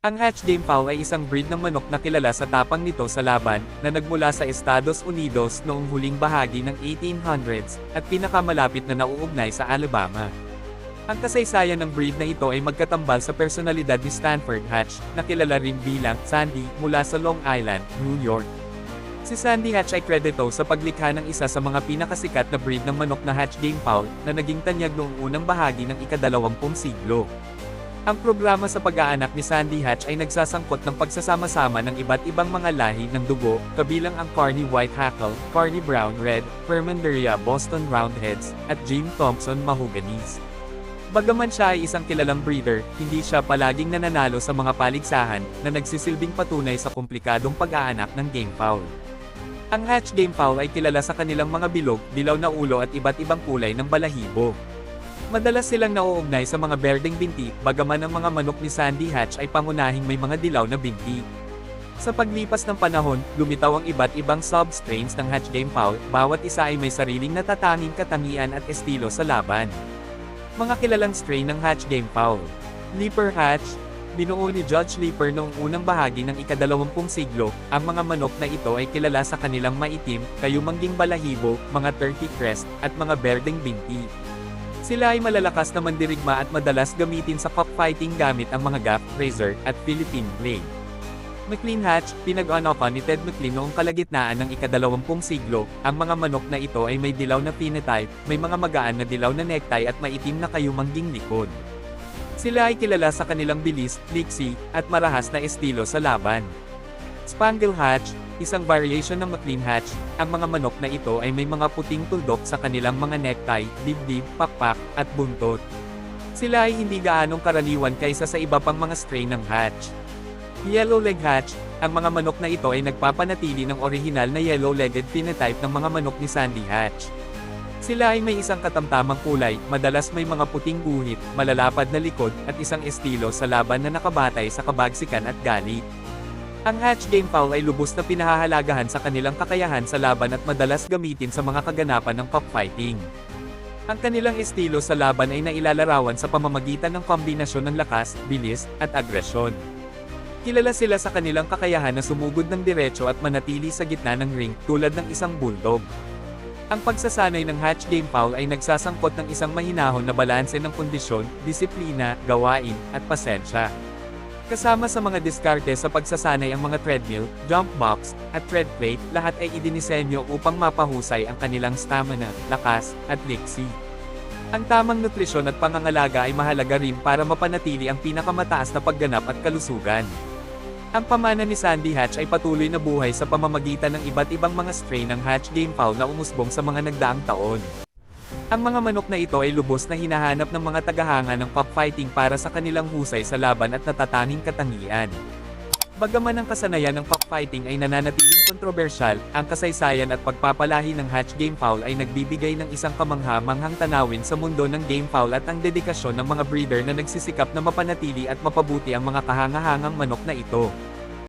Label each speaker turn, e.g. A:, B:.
A: Ang Hatch Game Fowl ay isang breed ng manok na kilala sa tapang nito sa laban, na nagmula sa Estados Unidos noong huling bahagi ng 1800s, at pinakamalapit na nauugnay sa Alabama. Ang kasaysayan ng breed na ito ay magkatambal sa personalidad ni Stanford Hatch, na kilala rin bilang Sandy, mula sa Long Island, New York. Si Sandy Hatch ay kredito sa paglikha ng isa sa mga pinakasikat na breed ng manok na Hatch Game Fowl, na naging tanyag noong unang bahagi ng ika-20 siglo. Ang programa sa pag-aanak ni Sandy Hatch ay nagsasangkot ng pagsasama-sama ng iba't ibang mga lahi ng dugo, kabilang ang Carney White Hackle, Carney Brown Red, Vermandoria Boston Roundheads, at Jim Thompson Mahoganies. Bagaman siya ay isang kilalang breeder, hindi siya palaging nananalo sa mga paligsahan, na nagsisilbing patunay sa komplikadong pag-aanak ng game fowl. Ang Hatch Game Fowl ay kilala sa kanilang mga bilog, dilaw na ulo at iba't ibang kulay ng balahibo. Madalas silang nauugnay sa mga berdeng binti, bagaman ang mga manok ni Sandy Hatch ay pangunahing may mga dilaw na binti. Sa paglipas ng panahon, lumitaw ang iba't ibang substrains ng Hatch Game Fowl, bawat isa ay may sariling natatanging katangian at estilo sa laban. Mga kilalang strain ng Hatch Game Fowl. Leaper Hatch. Binuo ni Judge Leaper noong unang bahagi ng ika-20 siglo, ang mga manok na ito ay kilala sa kanilang maitim, kayumangging balahibo, mga turkey crest, at mga berdeng binti. Sila ay malalakas na mandirigma at madalas gamitin sa cockfighting gamit ang mga gaff, razor, at Philippine blade. McLean Hatch, pinag-anapan ni Ted McLean noong kalagitnaan ng ika-20 siglo, ang mga manok na ito ay may dilaw na phenotype, may mga magaan na dilaw na necktie at maitim na kayumangging likod. Sila ay kilala sa kanilang bilis, liksi, at marahas na estilo sa laban. Spangle Hatch, isang variation ng McLean Hatch, ang mga manok na ito ay may mga puting tuldok sa kanilang mga necktie, dibdib, pakpak, at buntot. Sila ay hindi gaanong karaniwan kaysa sa iba pang mga strain ng Hatch. Yellow Leg Hatch, ang mga manok na ito ay nagpapanatili ng orihinal na yellow-legged phenotype ng mga manok ni Sandy Hatch. Sila ay may isang katamtamang kulay, madalas may mga puting guhit, malalapad na likod, at isang estilo sa laban na nakabatay sa kabagsikan at galit. Ang Hatch Game Fowl ay lubos na pinahahalagahan sa kanilang kakayahan sa laban at madalas gamitin sa mga kaganapan ng cockfighting. Ang kanilang estilo sa laban ay nailalarawan sa pamamagitan ng kombinasyon ng lakas, bilis, at agresyon. Kilala sila sa kanilang kakayahan na sumugod ng diretso at manatili sa gitna ng ring, tulad ng isang bulldog. Ang pagsasanay ng Hatch Game Fowl ay nagsasangkot ng isang mahinahon na balanse ng kondisyon, disiplina, gawain, at pasensya. Kasama sa mga diskarte sa pagsasanay ang mga treadmill, jump box, at tread plate, lahat ay idinisenyo upang mapahusay ang kanilang stamina, lakas, at liksi. Ang tamang nutrisyon at pangangalaga ay mahalaga rin para mapanatili ang pinakamataas na pagganap at kalusugan. Ang pamana ni Sandy Hatch ay patuloy na buhay sa pamamagitan ng iba't ibang mga strain ng Hatch Game Fowl na umusbong sa mga nagdaang taon. Ang mga manok na ito ay lubos na hinahanap ng mga tagahanga ng cockfighting para sa kanilang husay sa laban at natatanging katangian. Bagaman ang kasanayan ng cockfighting ay nananatiling kontrobersyal, ang kasaysayan at pagpapalahi ng Hatch Game Fowl ay nagbibigay ng isang kamangha-manghang tanawin sa mundo ng game fowl at ang dedikasyon ng mga breeder na nagsisikap na mapanatili at mapabuti ang mga kahangahangang manok na ito.